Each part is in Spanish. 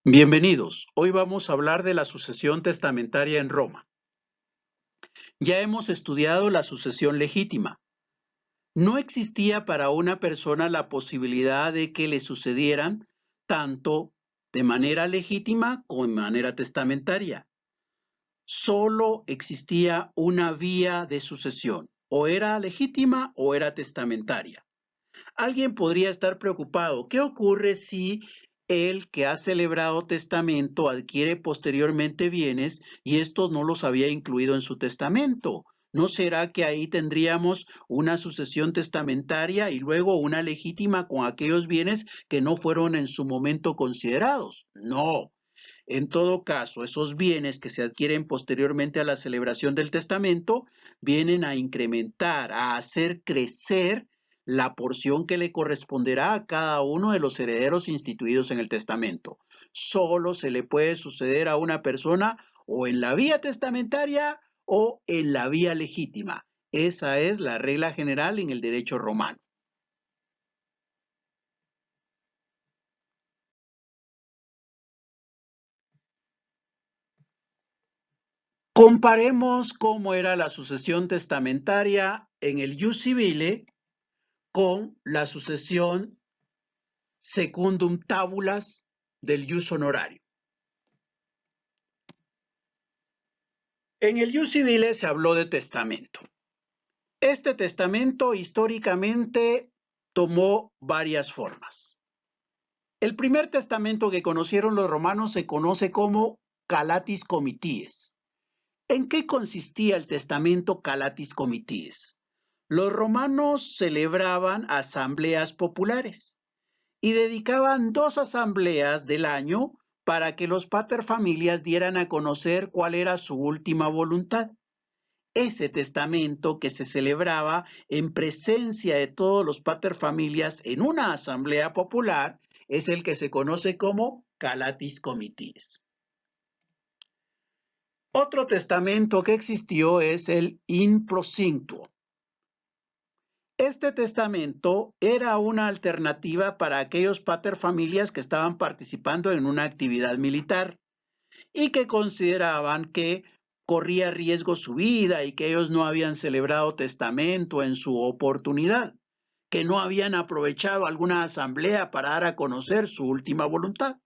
Bienvenidos. Hoy vamos a hablar de la sucesión testamentaria en Roma. Ya hemos estudiado la sucesión legítima. No existía para una persona la posibilidad de que le sucedieran tanto de manera legítima como de manera testamentaria. Solo existía una vía de sucesión, o era legítima o era testamentaria. Alguien podría estar preocupado. ¿Qué ocurre si el que ha celebrado testamento adquiere posteriormente bienes y estos no los había incluido en su testamento? ¿No será que ahí tendríamos una sucesión testamentaria y luego una legítima con aquellos bienes que no fueron en su momento considerados? No. En todo caso, esos bienes que se adquieren posteriormente a la celebración del testamento vienen a incrementar, a hacer crecer la porción que le corresponderá a cada uno de los herederos instituidos en el testamento. Solo se le puede suceder a una persona o en la vía testamentaria o en la vía legítima. Esa es la regla general en el derecho romano. Comparemos cómo era la sucesión testamentaria en el Ius Civile con la sucesión secundum tabulas del Ius Honorario. En el Ius Civile se habló de testamento. Este testamento históricamente tomó varias formas. El primer testamento que conocieron los romanos se conoce como Calatis Comities. ¿En qué consistía el testamento Calatis Comities? Los romanos celebraban asambleas populares y dedicaban 2 asambleas del año para que los paterfamilias dieran a conocer cuál era su última voluntad. Ese testamento que se celebraba en presencia de todos los paterfamilias en una asamblea popular es el que se conoce como Calatis Comitis. Otro testamento que existió es el In Procintuo. Este testamento era una alternativa para aquellos paterfamilias que estaban participando en una actividad militar y que consideraban que corría riesgo su vida y que ellos no habían celebrado testamento en su oportunidad, que no habían aprovechado alguna asamblea para dar a conocer su última voluntad.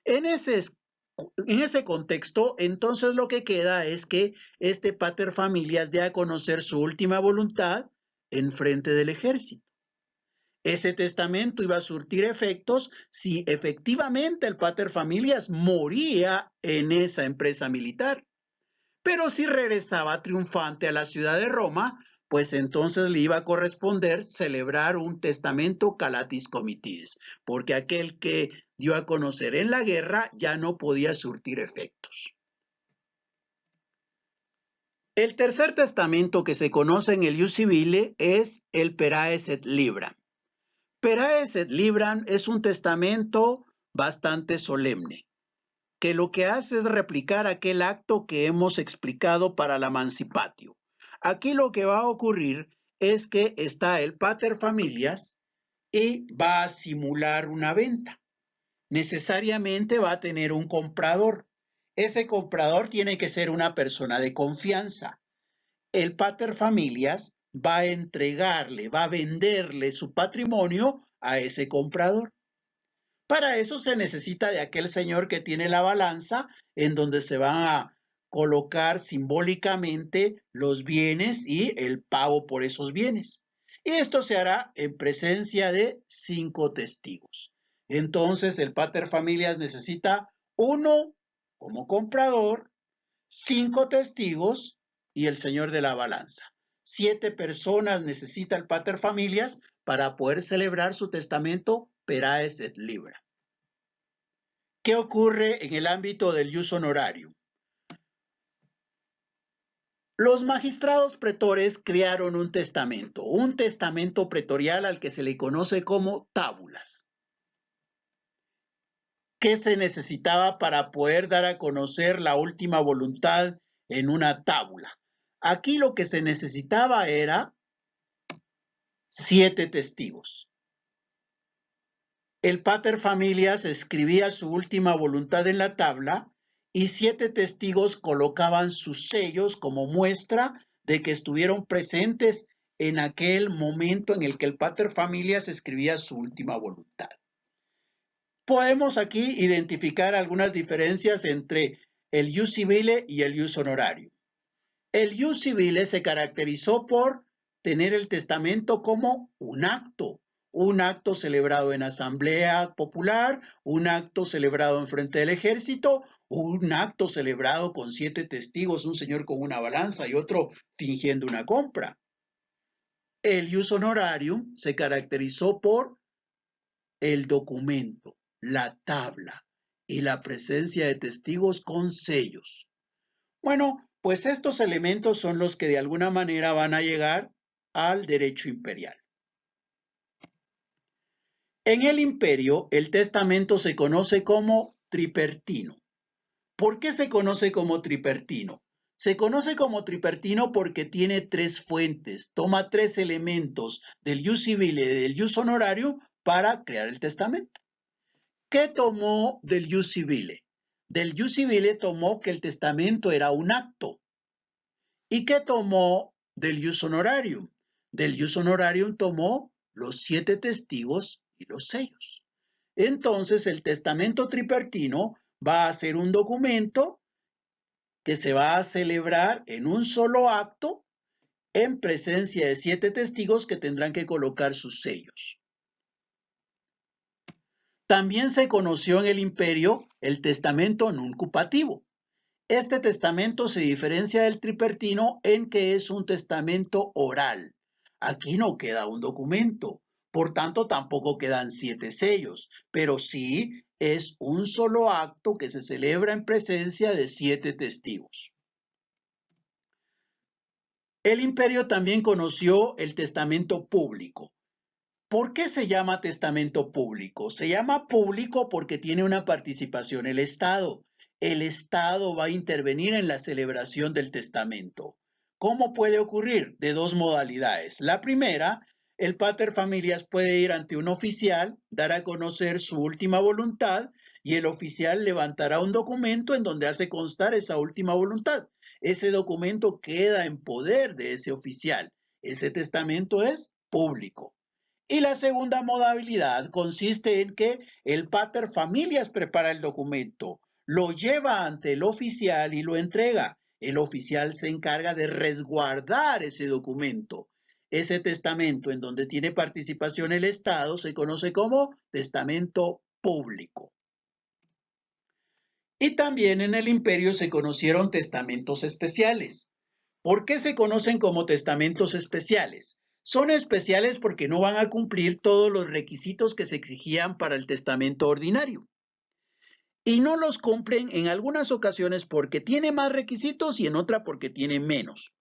En ese contexto, entonces lo que queda es que este paterfamilias dé a conocer su última voluntad en frente del ejército. Ese testamento iba a surtir efectos si efectivamente el paterfamilias moría en esa empresa militar. Pero si regresaba triunfante a la ciudad de Roma, pues entonces le iba a corresponder celebrar un testamento Calatis Comitis, porque aquel que dio a conocer en la guerra ya no podía surtir efectos. El tercer testamento que se conoce en el Ius Civile es el Peraes et Libram. Peraes et Libram es un testamento bastante solemne, que lo que hace es replicar aquel acto que hemos explicado para la Mancipatio. Aquí lo que va a ocurrir es que está el paterfamilias y va a simular una venta. Necesariamente va a tener un comprador. Ese comprador tiene que ser una persona de confianza. El paterfamilias va a entregarle, va a venderle su patrimonio a ese comprador. Para eso se necesita de aquel señor que tiene la balanza en donde se van a colocar simbólicamente los bienes y el pago por esos bienes. Y esto se hará en presencia de 5 testigos. Entonces el paterfamilias necesita uno como comprador, 5 testigos y el señor de la balanza. 7 personas necesita el paterfamilias para poder celebrar su testamento Peraes et Libra. ¿Qué ocurre en el ámbito del ius honorarium? Los magistrados pretores crearon un testamento pretorial al que se le conoce como tábulas. ¿Qué se necesitaba para poder dar a conocer la última voluntad en una tábula? Aquí lo que se necesitaba era 7 testigos. El pater familias escribía su última voluntad en la tabla y 7 testigos colocaban sus sellos como muestra de que estuvieron presentes en aquel momento en el que el pater familias escribía su última voluntad. Podemos aquí identificar algunas diferencias entre el ius civile y el ius honorarium. El ius civile se caracterizó por tener el testamento como un acto celebrado en asamblea popular, un acto celebrado en frente del ejército, un acto celebrado con 7 testigos, un señor con una balanza y otro fingiendo una compra. El ius honorarium se caracterizó por el documento, la tabla y la presencia de testigos con sellos. Bueno, pues estos elementos son los que de alguna manera van a llegar al derecho imperial. En el imperio, el testamento se conoce como tripertino. ¿Por qué se conoce como tripertino? Se conoce como tripertino porque tiene 3 fuentes, toma 3 elementos del ius civile y del ius honorarium para crear el testamento. ¿Qué tomó del ius civile? Del ius civile tomó que el testamento era un acto. ¿Y qué tomó del ius honorarium? Del ius honorarium tomó los 7 testigos y los sellos. Entonces, el testamento tripertino va a ser un documento que se va a celebrar en un solo acto en presencia de 7 testigos que tendrán que colocar sus sellos. También se conoció en el imperio el testamento nuncupativo. Este testamento se diferencia del tripertino en que es un testamento oral. Aquí no queda un documento, por tanto tampoco quedan 7 sellos, pero sí es un solo acto que se celebra en presencia de 7 testigos. El imperio también conoció el testamento público. ¿Por qué se llama testamento público? Se llama público porque tiene una participación el Estado. El Estado va a intervenir en la celebración del testamento. ¿Cómo puede ocurrir? De 2 modalidades. La primera, el pater familias puede ir ante un oficial, dar a conocer su última voluntad y el oficial levantará un documento en donde hace constar esa última voluntad. Ese documento queda en poder de ese oficial. Ese testamento es público. Y la segunda modalidad consiste en que el pater familias prepara el documento, lo lleva ante el oficial y lo entrega. El oficial se encarga de resguardar ese documento. Ese testamento en donde tiene participación el Estado se conoce como testamento público. Y también en el imperio se conocieron testamentos especiales. ¿Por qué se conocen como testamentos especiales? Son especiales porque no van a cumplir todos los requisitos que se exigían para el testamento ordinario. Y no los cumplen en algunas ocasiones porque tiene más requisitos y en otra porque tiene menos.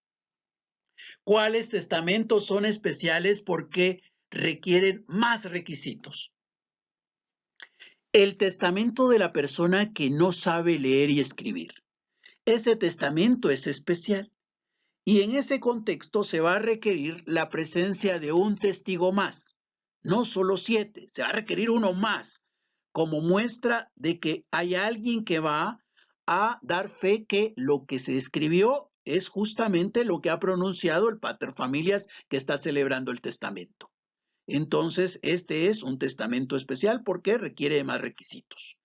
¿Cuáles testamentos son especiales porque requieren más requisitos? El testamento de la persona que no sabe leer y escribir. Ese testamento es especial. Y en ese contexto se va a requerir la presencia de un testigo más, no solo 7, se va a requerir uno más, como muestra de que hay alguien que va a dar fe que lo que se escribió es justamente lo que ha pronunciado el pater familias que está celebrando el testamento. Entonces, este es un testamento especial porque requiere de más requisitos.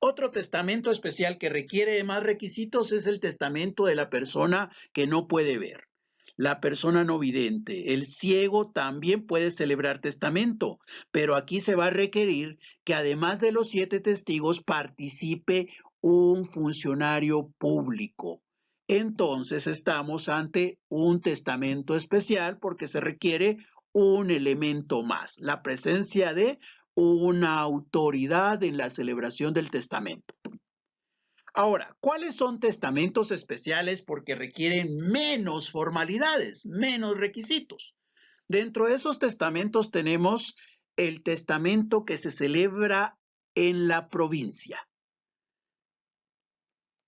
Otro testamento especial que requiere de más requisitos es el testamento de la persona que no puede ver. La persona no vidente, el ciego también puede celebrar testamento, pero aquí se va a requerir que además de los 7 testigos participe un funcionario público. Entonces estamos ante un testamento especial porque se requiere un elemento más, la presencia de una autoridad en la celebración del testamento. Ahora, ¿cuáles son testamentos especiales porque requieren menos formalidades, menos requisitos? Dentro de esos testamentos tenemos el testamento que se celebra en la provincia.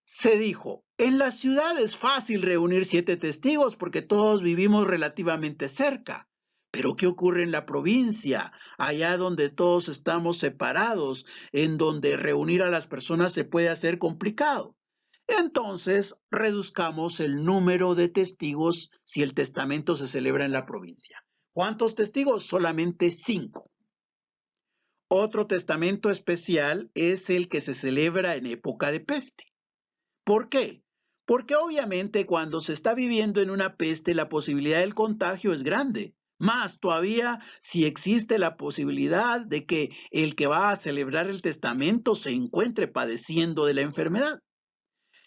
Se dijo, en la ciudad es fácil reunir 7 testigos porque todos vivimos relativamente cerca, Pero ¿qué ocurre en la provincia? Allá donde todos estamos separados, en donde reunir a las personas se puede hacer complicado. Entonces, reduzcamos el número de testigos si el testamento se celebra en la provincia. ¿Cuántos testigos? Solamente 5. Otro testamento especial es el que se celebra en época de peste. ¿Por qué? Porque obviamente cuando se está viviendo en una peste la posibilidad del contagio es grande. Más todavía si existe la posibilidad de que el que va a celebrar el testamento se encuentre padeciendo de la enfermedad.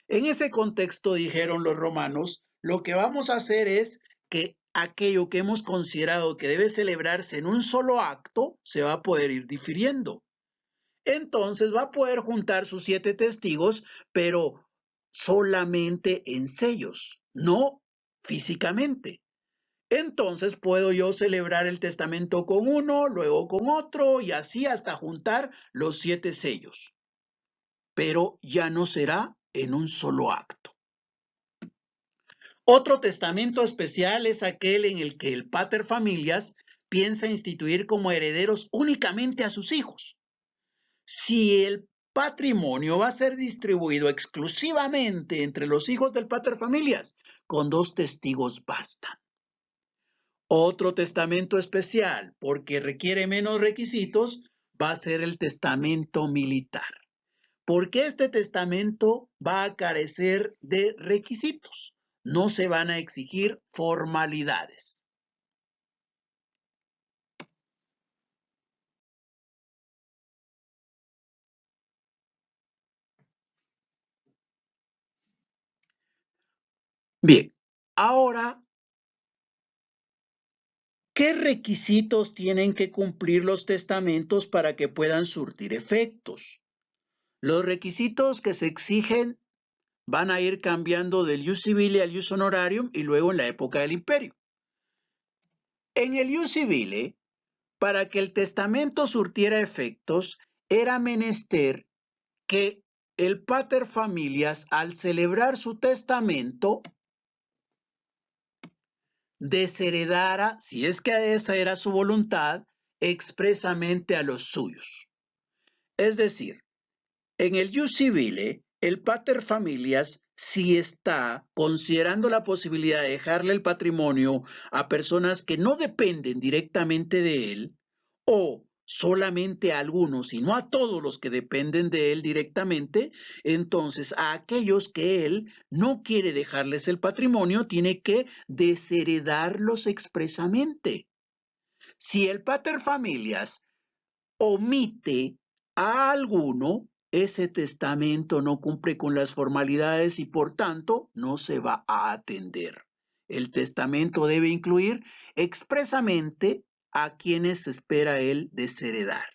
En ese contexto, dijeron los romanos, lo que vamos a hacer es que aquello que hemos considerado que debe celebrarse en un solo acto se va a poder ir difiriendo. Entonces va a poder juntar sus 7 testigos, pero solamente en sellos, no físicamente. Entonces puedo yo celebrar el testamento con uno, luego con otro y así hasta juntar los 7 sellos. Pero ya no será en un solo acto. Otro testamento especial es aquel en el que el pater familias piensa instituir como herederos únicamente a sus hijos. Si el patrimonio va a ser distribuido exclusivamente entre los hijos del pater familias, con 2 testigos bastan. Otro testamento especial, porque requiere menos requisitos, va a ser el testamento militar. Porque este testamento va a carecer de requisitos. No se van a exigir formalidades. Bien, ahora, ¿qué requisitos tienen que cumplir los testamentos para que puedan surtir efectos? Los requisitos que se exigen van a ir cambiando del ius civile al ius honorarium y luego en la época del imperio. En el ius civile, para que el testamento surtiera efectos, era menester que el pater familias, al celebrar su testamento, desheredara, si es que esa era su voluntad, expresamente a los suyos. Es decir, en el ius civile, el pater familias, si está considerando la posibilidad de dejarle el patrimonio a personas que no dependen directamente de él, o solamente a algunos y no a todos los que dependen de él directamente, entonces a aquellos que él no quiere dejarles el patrimonio, tiene que desheredarlos expresamente. Si el pater familias omite a alguno, ese testamento no cumple con las formalidades y por tanto no se va a atender. El testamento debe incluir expresamente a quienes espera él desheredar.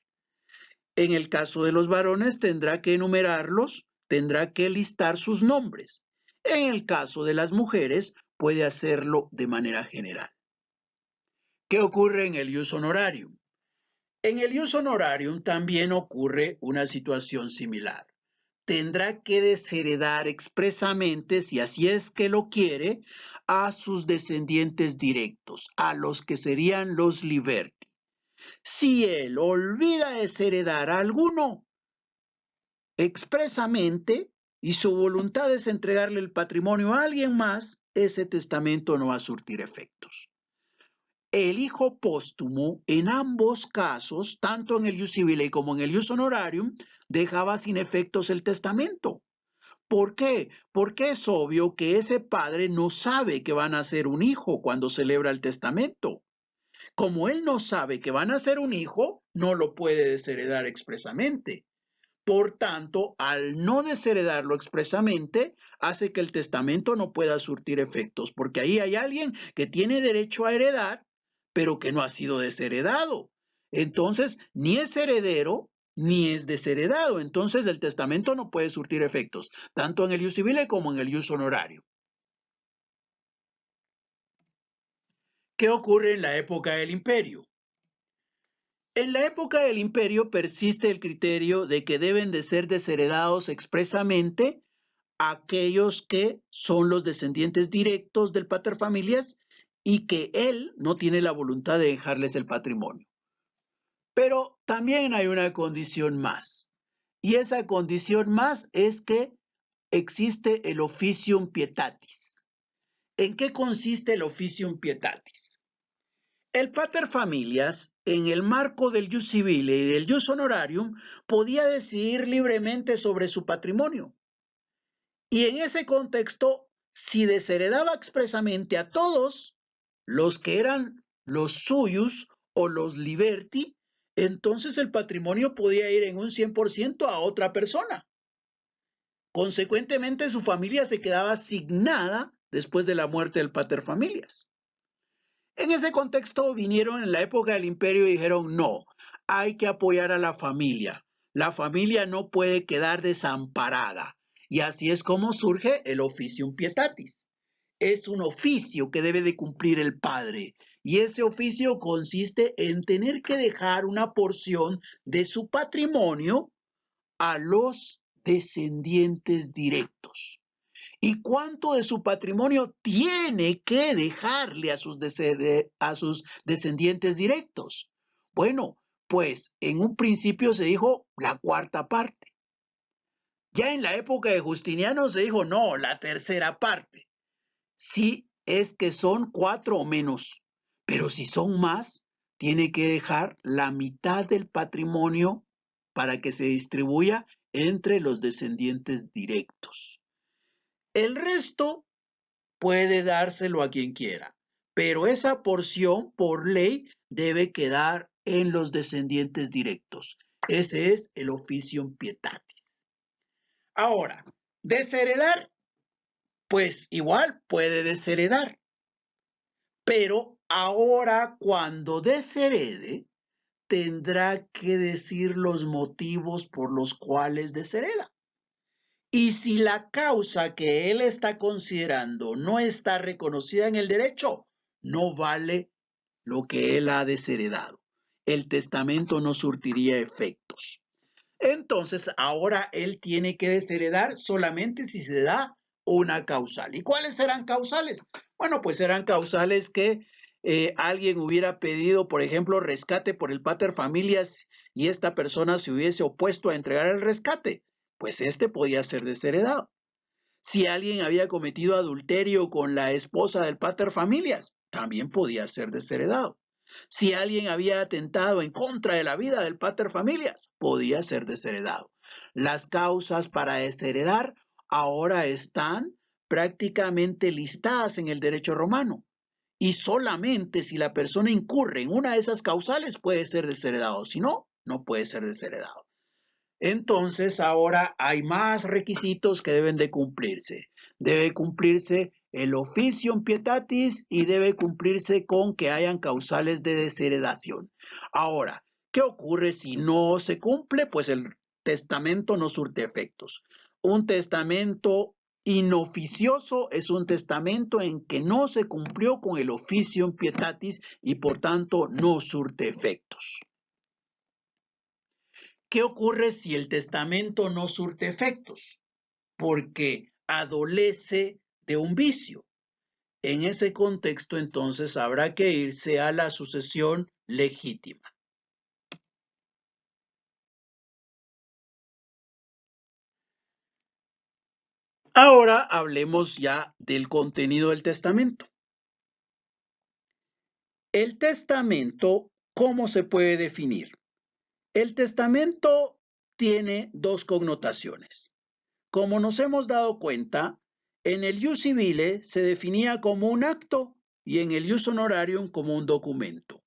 En el caso de los varones tendrá que enumerarlos, tendrá que listar sus nombres. En el caso de las mujeres puede hacerlo de manera general. ¿Qué ocurre en el ius honorarium? En el ius honorarium también ocurre una situación similar. Tendrá que desheredar expresamente, si así es que lo quiere, a sus descendientes directos, a los que serían los liberti. Si él olvida desheredar a alguno expresamente y su voluntad es entregarle el patrimonio a alguien más, ese testamento no va a surtir efectos. El hijo póstumo, en ambos casos, tanto en el ius civile como en el ius honorarium, dejaba sin efectos el testamento. ¿Por qué? Porque es obvio que ese padre no sabe que van a ser un hijo cuando celebra el testamento. Como él no sabe que van a ser un hijo, no lo puede desheredar expresamente. Por tanto, al no desheredarlo expresamente, hace que el testamento no pueda surtir efectos, porque ahí hay alguien que tiene derecho a heredar, pero que no ha sido desheredado. Entonces, ni es heredero, ni es desheredado. Entonces, el testamento no puede surtir efectos, tanto en el ius civile como en el ius honorario. ¿Qué ocurre en la época del imperio? En la época del imperio persiste el criterio de que deben de ser desheredados expresamente aquellos que son los descendientes directos del pater familias y que él no tiene la voluntad de dejarles el patrimonio. Pero también hay una condición más, y esa condición más es que existe el officium pietatis. ¿En qué consiste el officium pietatis? El paterfamilias, en el marco del jus civile y del jus honorarium, podía decidir libremente sobre su patrimonio. Y en ese contexto, si desheredaba expresamente a todos los que eran los suyos o los liberti, entonces el patrimonio podía ir en un 100% a otra persona. Consecuentemente, su familia se quedaba asignada después de la muerte del paterfamilias. En ese contexto vinieron en la época del imperio y dijeron, no, hay que apoyar a la familia. La familia no puede quedar desamparada. Y así es como surge el officium pietatis. Es un oficio que debe de cumplir el padre. Y ese oficio consiste en tener que dejar una porción de su patrimonio a los descendientes directos. ¿Y cuánto de su patrimonio tiene que dejarle a sus descendientes directos? Bueno, pues en un principio se dijo la cuarta parte. Ya en la época de Justiniano se dijo no, la tercera parte. Si es que son 4 o menos, pero si son más, tiene que dejar la mitad del patrimonio para que se distribuya entre los descendientes directos. El resto puede dárselo a quien quiera, pero esa porción por ley debe quedar en los descendientes directos. Ese es el officium pietatis. Ahora, desheredar, pues igual puede desheredar, pero ahora cuando desherede, tendrá que decir los motivos por los cuales deshereda. Y si la causa que él está considerando no está reconocida en el derecho, no vale lo que él ha desheredado. El testamento no surtiría efectos. Entonces, ahora él tiene que desheredar solamente si se da una causal. ¿Y cuáles serán causales? Bueno, pues serán causales que alguien hubiera pedido, por ejemplo, rescate por el paterfamilias y esta persona se hubiese opuesto a entregar el rescate, pues este podía ser desheredado. Si alguien había cometido adulterio con la esposa del paterfamilias, también podía ser desheredado. Si alguien había atentado en contra de la vida del paterfamilias, podía ser desheredado. Las causas para desheredar ahora están prácticamente listadas en el derecho romano. Y solamente si la persona incurre en una de esas causales puede ser desheredado. Si no, no puede ser desheredado. Entonces ahora hay más requisitos que deben de cumplirse. Debe cumplirse el officium pietatis y debe cumplirse con que hayan causales de desheredación. Ahora, ¿qué ocurre si no se cumple? Pues el testamento no surte efectos. Un testamento inoficioso es un testamento en que no se cumplió con el officium pietatis y por tanto no surte efectos. ¿Qué ocurre si el testamento no surte efectos? Porque adolece de un vicio. En ese contexto, entonces, habrá que irse a la sucesión legítima. Ahora hablemos ya del contenido del testamento. El testamento, ¿cómo se puede definir? El testamento tiene dos connotaciones. Como nos hemos dado cuenta, en el jus civile se definía como un acto y en el jus honorarium como un documento.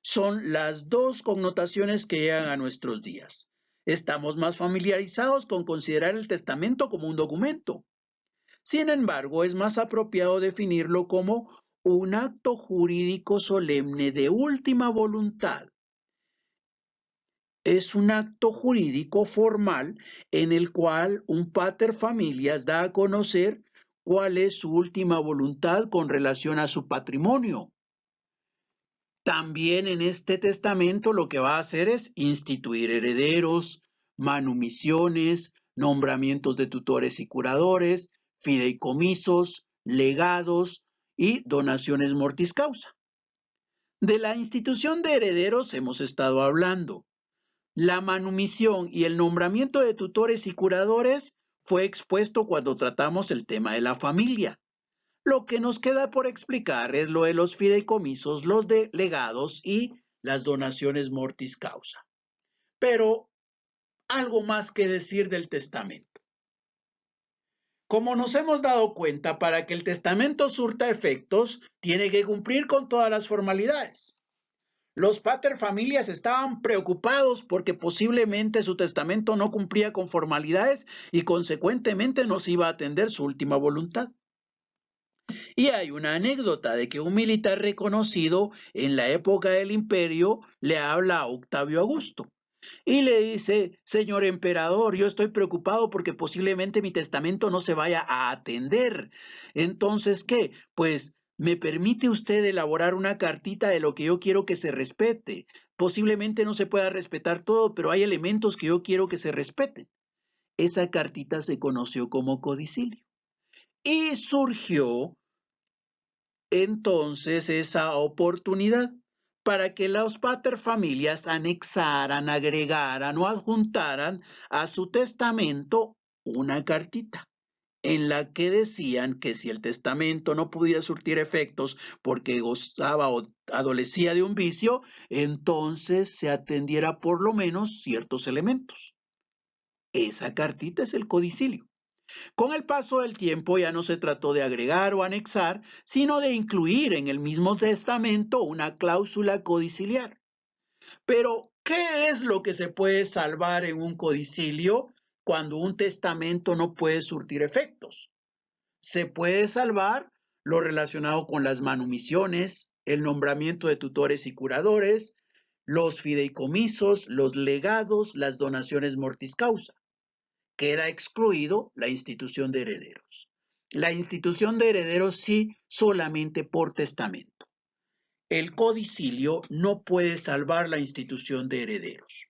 Son las dos connotaciones que llegan a nuestros días. Estamos más familiarizados con considerar el testamento como un documento. Sin embargo, es más apropiado definirlo como un acto jurídico solemne de última voluntad. Es un acto jurídico formal en el cual un pater familias da a conocer cuál es su última voluntad con relación a su patrimonio. También en este testamento lo que va a hacer es instituir herederos, manumisiones, nombramientos de tutores y curadores, fideicomisos, legados y donaciones mortis causa. De la institución de herederos hemos estado hablando. La manumisión y el nombramiento de tutores y curadores fue expuesto cuando tratamos el tema de la familia. Lo que nos queda por explicar es lo de los fideicomisos, los legados y las donaciones mortis causa. Pero algo más que decir del testamento. Como nos hemos dado cuenta, para que el testamento surta efectos, tiene que cumplir con todas las formalidades. Los paterfamilias estaban preocupados porque posiblemente su testamento no cumplía con formalidades y consecuentemente no se iba a atender su última voluntad. Y hay una anécdota de que un militar reconocido en la época del imperio le habla a Octavio Augusto y le dice: señor emperador, yo estoy preocupado porque posiblemente mi testamento no se vaya a atender. Entonces, ¿qué? Pues, ¿me permite usted elaborar una cartita de lo que yo quiero que se respete? Posiblemente no se pueda respetar todo, pero hay elementos que yo quiero que se respeten. Esa cartita se conoció como codicilio. Y surgió entonces esa oportunidad para que las paterfamilias anexaran, agregaran o adjuntaran a su testamento una cartita en la que decían que si el testamento no podía surtir efectos porque gozaba o adolecía de un vicio, entonces se atendiera por lo menos ciertos elementos. Esa cartita es el codicilio. Con el paso del tiempo ya no se trató de agregar o anexar, sino de incluir en el mismo testamento una cláusula codiciliar. Pero, ¿qué es lo que se puede salvar en un codicilio cuando un testamento no puede surtir efectos? Se puede salvar lo relacionado con las manumisiones, el nombramiento de tutores y curadores, los fideicomisos, los legados, las donaciones mortis causa. Queda excluido la institución de herederos. La institución de herederos sí, solamente por testamento. El codicilio no puede salvar la institución de herederos.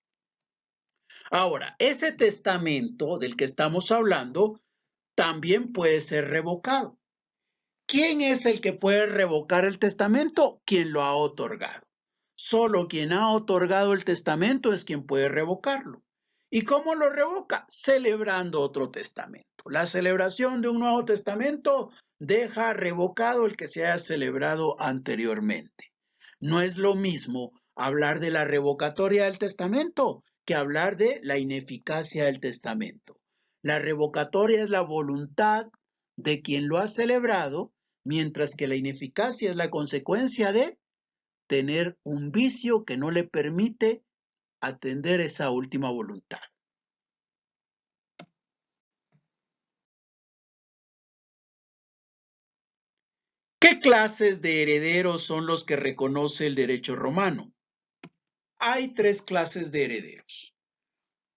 Ahora, ese testamento del que estamos hablando también puede ser revocado. ¿Quién es el que puede revocar el testamento? Quien lo ha otorgado. Solo quien ha otorgado el testamento es quien puede revocarlo. ¿Y cómo lo revoca? Celebrando otro testamento. La celebración de un nuevo testamento deja revocado el que se haya celebrado anteriormente. No es lo mismo hablar de la revocatoria del testamento que hablar de la ineficacia del testamento. La revocatoria es la voluntad de quien lo ha celebrado, mientras que la ineficacia es la consecuencia de tener un vicio que no le permite atender esa última voluntad. ¿Qué clases de herederos son los que reconoce el derecho romano? Hay tres clases de herederos.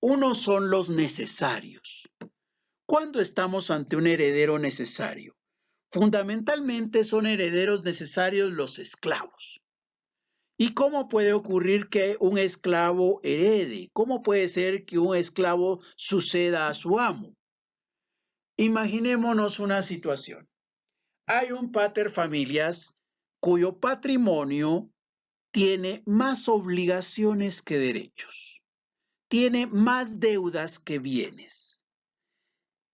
Uno son los necesarios. ¿Cuándo estamos ante un heredero necesario? Fundamentalmente son herederos necesarios los esclavos. ¿Y cómo puede ocurrir que un esclavo herede? ¿Cómo puede ser que un esclavo suceda a su amo? Imaginémonos una situación. Hay un paterfamilias cuyo patrimonio tiene más obligaciones que derechos. Tiene más deudas que bienes.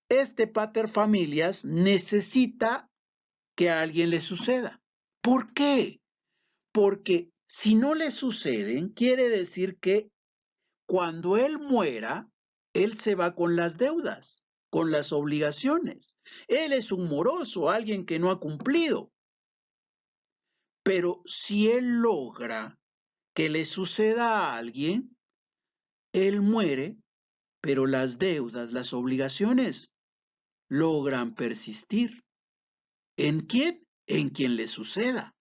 Este paterfamilias necesita que a alguien le suceda. ¿Por qué? Porque si no le suceden, quiere decir que cuando él muera, él se va con las deudas, con las obligaciones. Él es un moroso, alguien que no ha cumplido. Pero si él logra que le suceda a alguien, él muere, pero las deudas, las obligaciones, logran persistir. ¿En quién? En quien le suceda.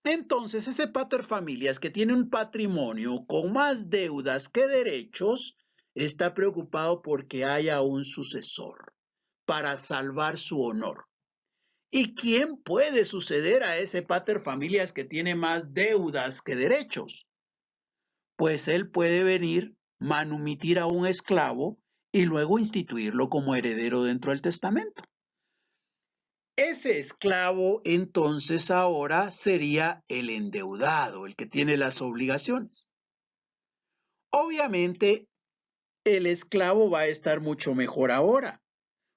Entonces, ese paterfamilias que tiene un patrimonio con más deudas que derechos, está preocupado porque haya un sucesor para salvar su honor. ¿Y quién puede suceder a ese paterfamilias que tiene más deudas que derechos? Pues él puede venir, manumitir a un esclavo y luego instituirlo como heredero dentro del testamento. Ese esclavo entonces ahora sería el endeudado, el que tiene las obligaciones. Obviamente, el esclavo va a estar mucho mejor ahora,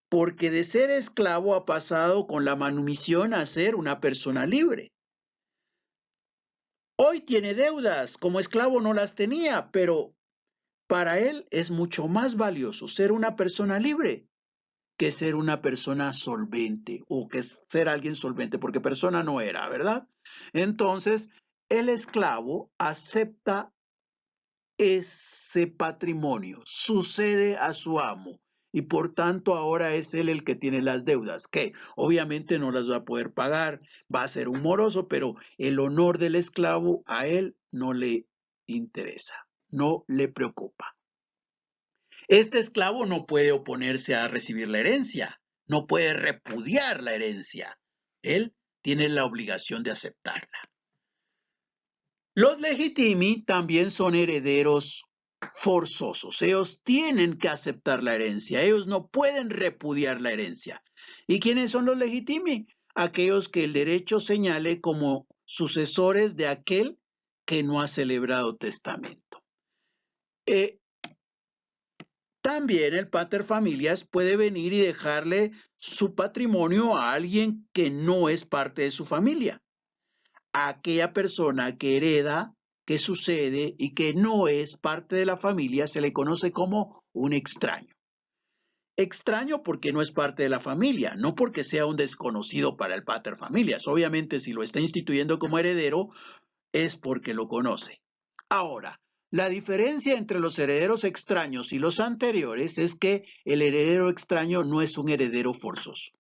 porque de ser esclavo ha pasado con la manumisión a ser una persona libre. Hoy tiene deudas, como esclavo no las tenía, pero para él es mucho más valioso ser una persona libre que ser una persona solvente o que ser alguien solvente, porque persona no era, ¿verdad? Entonces, el esclavo acepta ese patrimonio, sucede a su amo y por tanto ahora es él el que tiene las deudas, que obviamente no las va a poder pagar, va a ser un moroso, pero el honor del esclavo a él no le interesa, no le preocupa. Este esclavo no puede oponerse a recibir la herencia, no puede repudiar la herencia. Él tiene la obligación de aceptarla. Los legitimi también son herederos forzosos. Ellos tienen que aceptar la herencia. Ellos no pueden repudiar la herencia. ¿Y quiénes son los legitimi? Aquellos que el derecho señale como sucesores de aquel que no ha celebrado testamento. También el paterfamilias puede venir y dejarle su patrimonio a alguien que no es parte de su familia. A aquella persona que hereda, que sucede y que no es parte de la familia se le conoce como un extraño. Extraño porque no es parte de la familia, no porque sea un desconocido para el paterfamilias. Obviamente, si lo está instituyendo como heredero, es porque lo conoce. Ahora, la diferencia entre los herederos extraños y los anteriores es que el heredero extraño no es un heredero forzoso.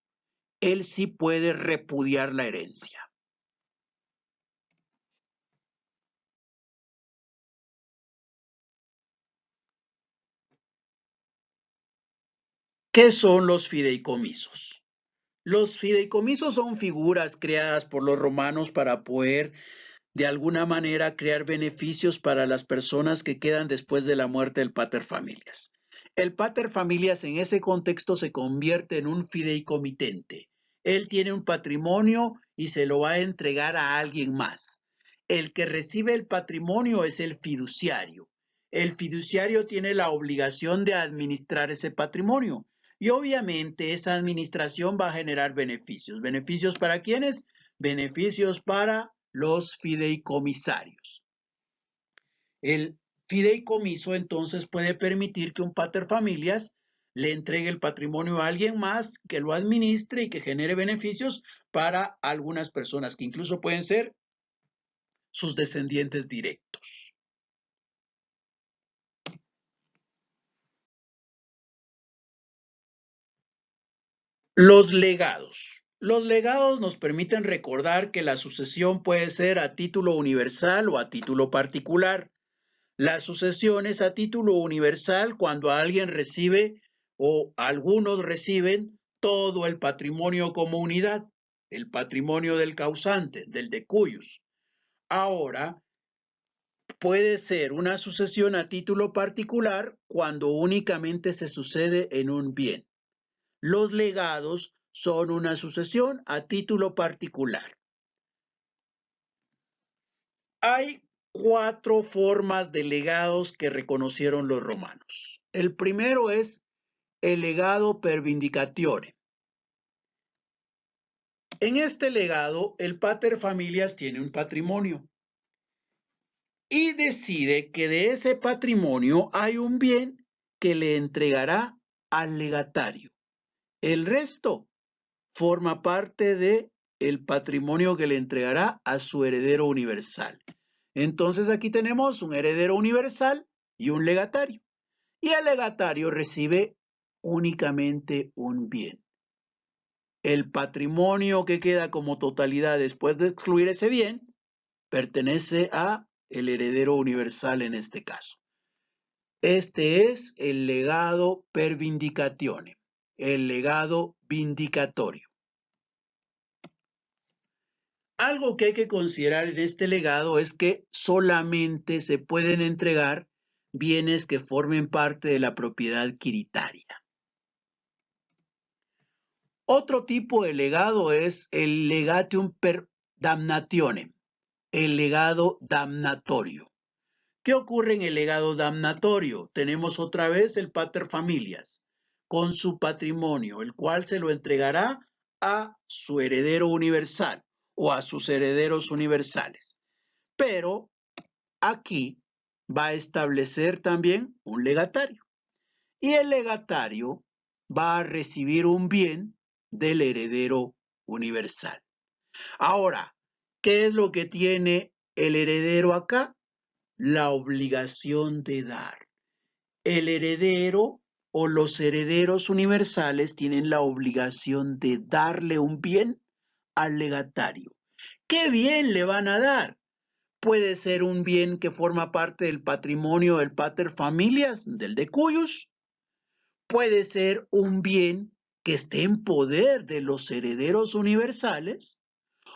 Él sí puede repudiar la herencia. ¿Qué son los fideicomisos? Los fideicomisos son figuras creadas por los romanos para poder de alguna manera crear beneficios para las personas que quedan después de la muerte del paterfamilias. El paterfamilias en ese contexto se convierte en un fideicomitente. Él tiene un patrimonio y se lo va a entregar a alguien más. El que recibe el patrimonio es el fiduciario. El fiduciario tiene la obligación de administrar ese patrimonio. Y obviamente esa administración va a generar beneficios. ¿Beneficios para quiénes? Beneficios para los fideicomisarios. El fideicomiso entonces puede permitir que un paterfamilias le entregue el patrimonio a alguien más que lo administre y que genere beneficios para algunas personas que incluso pueden ser sus descendientes directos. Los legados. Los legados nos permiten recordar que la sucesión puede ser a título universal o a título particular. La sucesión es a título universal cuando alguien recibe o algunos reciben todo el patrimonio como unidad, el patrimonio del causante, del decuyus. Ahora, puede ser una sucesión a título particular cuando únicamente se sucede en un bien. Los legados son una sucesión a título particular. Hay 4 formas de legados que reconocieron los romanos. El primero es el legado per vindicatione. En este legado, el pater familias tiene un patrimonio y decide que de ese patrimonio hay un bien que le entregará al legatario. El resto forma parte de el patrimonio que le entregará a su heredero universal. Entonces aquí tenemos un heredero universal y un legatario. Y el legatario recibe únicamente un bien. El patrimonio que queda como totalidad después de excluir ese bien pertenece a el heredero universal en este caso. Este es el legado per vindicatione, el legado vindicatorio. Algo que hay que considerar en este legado es que solamente se pueden entregar bienes que formen parte de la propiedad quiritaria. Otro tipo de legado es el legatium per damnationem, el legado damnatorio. ¿Qué ocurre en el legado damnatorio? Tenemos otra vez el pater familias con su patrimonio, el cual se lo entregará a su heredero universal o a sus herederos universales. Pero aquí va a establecer también un legatario. Y el legatario va a recibir un bien del heredero universal. Ahora, ¿qué es lo que tiene el heredero acá? La obligación de dar. El heredero o los herederos universales tienen la obligación de darle un bien al legatario. ¿Qué bien le van a dar? Puede ser un bien que forma parte del patrimonio del pater familias, del decuyus. Puede ser un bien que esté en poder de los herederos universales.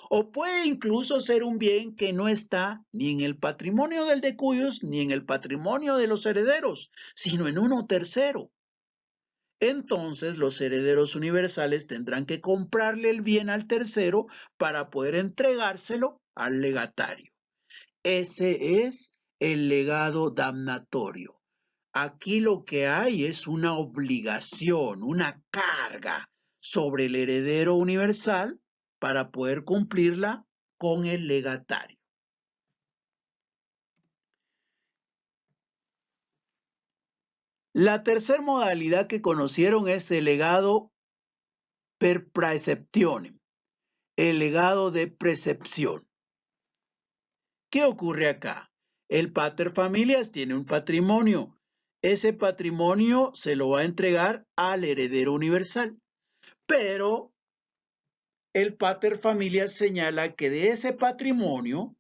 O puede incluso ser un bien que no está ni en el patrimonio del decuyus ni en el patrimonio de los herederos, sino en uno tercero. Entonces los herederos universales tendrán que comprarle el bien al tercero para poder entregárselo al legatario. Ese es el legado damnatorio. Aquí lo que hay es una obligación, una carga sobre el heredero universal para poder cumplirla con el legatario. La tercera modalidad que conocieron es el legado per praeceptionem, el legado de precepción. ¿Qué ocurre acá? El pater familias tiene un patrimonio. Ese patrimonio se lo va a entregar al heredero universal. Pero el pater familias señala que de ese patrimonio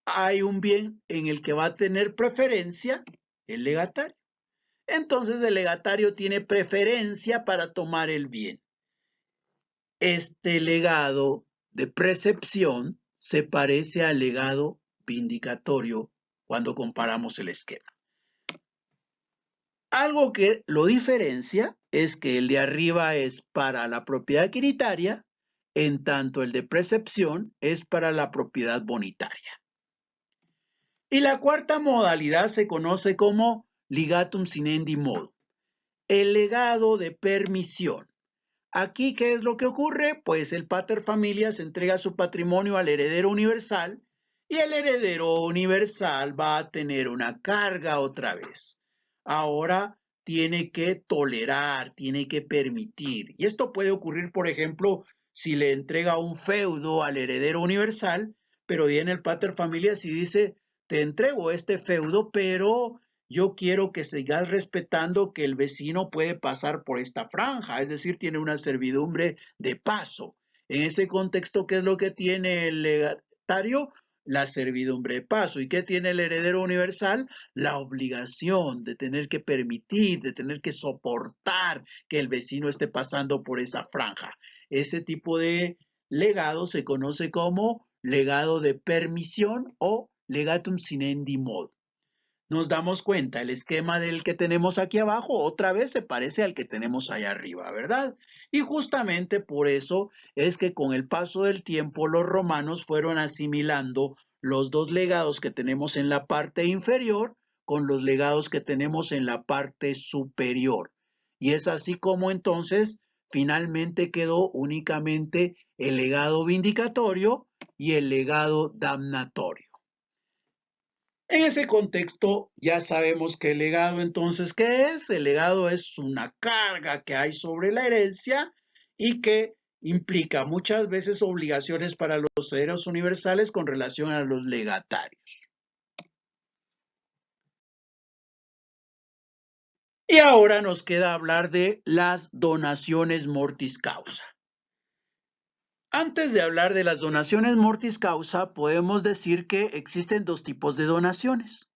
hay un bien en el que va a tener preferencia el legatario. Entonces el legatario tiene preferencia para tomar el bien. Este legado de precepción se parece al legado vindicatorio cuando comparamos el esquema. Algo que lo diferencia es que el de arriba es para la propiedad adquiritaria, en tanto el de precepción es para la propiedad bonitaria. Y la cuarta modalidad se conoce como ligatum sinendi modo, el legado de permisión. Aquí, ¿qué es lo que ocurre? Pues el pater familias entrega su patrimonio al heredero universal y el heredero universal va a tener una carga otra vez. Ahora tiene que tolerar, tiene que permitir. Y esto puede ocurrir, por ejemplo, si le entrega un feudo al heredero universal, pero viene el pater familias y dice, te entrego este feudo, pero yo quiero que sigas respetando que el vecino puede pasar por esta franja, es decir, tiene una servidumbre de paso. En ese contexto, ¿qué es lo que tiene el legatario? La servidumbre de paso. ¿Y qué tiene el heredero universal? La obligación de tener que permitir, de tener que soportar que el vecino esté pasando por esa franja. Ese tipo de legado se conoce como legado de permisión o legatum sinendi modo. Nos damos cuenta, el esquema del que tenemos aquí abajo otra vez se parece al que tenemos allá arriba, ¿verdad? Y justamente por eso es que con el paso del tiempo los romanos fueron asimilando los dos legados que tenemos en la parte inferior con los legados que tenemos en la parte superior. Y es así como entonces finalmente quedó únicamente el legado vindicatorio y el legado damnatorio. En ese contexto ya sabemos que el legado entonces, ¿qué es? El legado es una carga que hay sobre la herencia y que implica muchas veces obligaciones para los herederos universales con relación a los legatarios. Y ahora nos queda hablar de las donaciones mortis causa. Antes de hablar de las donaciones mortis causa, podemos decir que existen dos tipos de donaciones.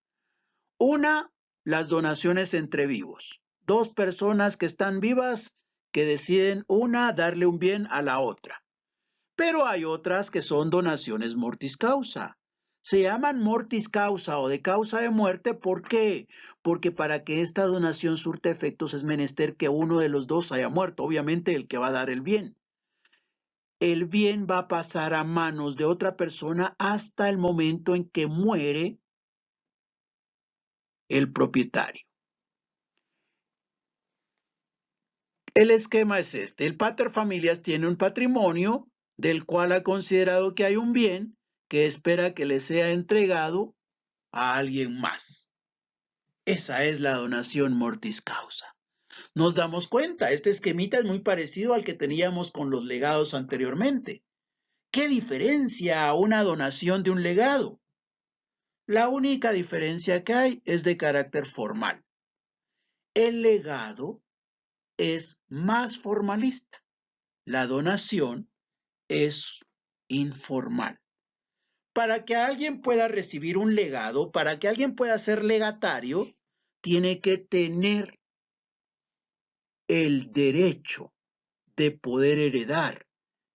Una, las donaciones entre vivos. Dos personas que están vivas que deciden una darle un bien a la otra. Pero hay otras que son donaciones mortis causa. Se llaman mortis causa o de causa de muerte. ¿Por qué? Porque para que esta donación surta efectos es menester que uno de los dos haya muerto. Obviamente el que va a dar el bien. el bien va a pasar a manos de otra persona hasta el momento en que muere el propietario. El esquema es este. El paterfamilias tiene un patrimonio del cual ha considerado que hay un bien que espera que le sea entregado a alguien más. Esa es la donación mortis causa. Nos damos cuenta, este esquemita es muy parecido al que teníamos con los legados anteriormente. ¿Qué diferencia a una donación de un legado? La única diferencia que hay es de carácter formal. El legado es más formalista. La donación es informal. Para que alguien pueda recibir un legado, para que alguien pueda ser legatario, tiene que tener el derecho de poder heredar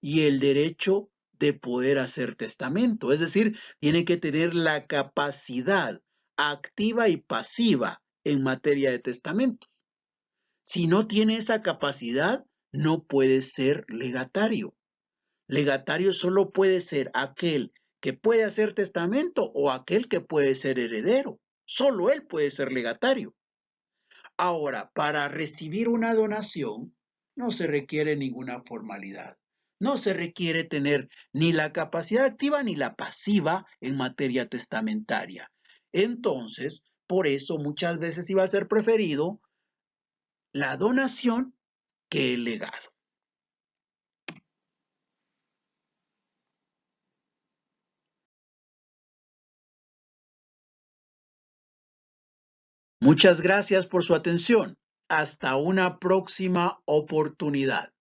y el derecho de poder hacer testamento. Es decir, tiene que tener la capacidad activa y pasiva en materia de testamentos. Si no tiene esa capacidad, no puede ser legatario. Legatario solo puede ser aquel que puede hacer testamento o aquel que puede ser heredero. Solo él puede ser legatario. Ahora, para recibir una donación no se requiere ninguna formalidad. No se requiere tener ni la capacidad activa ni la pasiva en materia testamentaria. Entonces, por eso muchas veces iba a ser preferido la donación que el legado. Muchas gracias por su atención. Hasta una próxima oportunidad.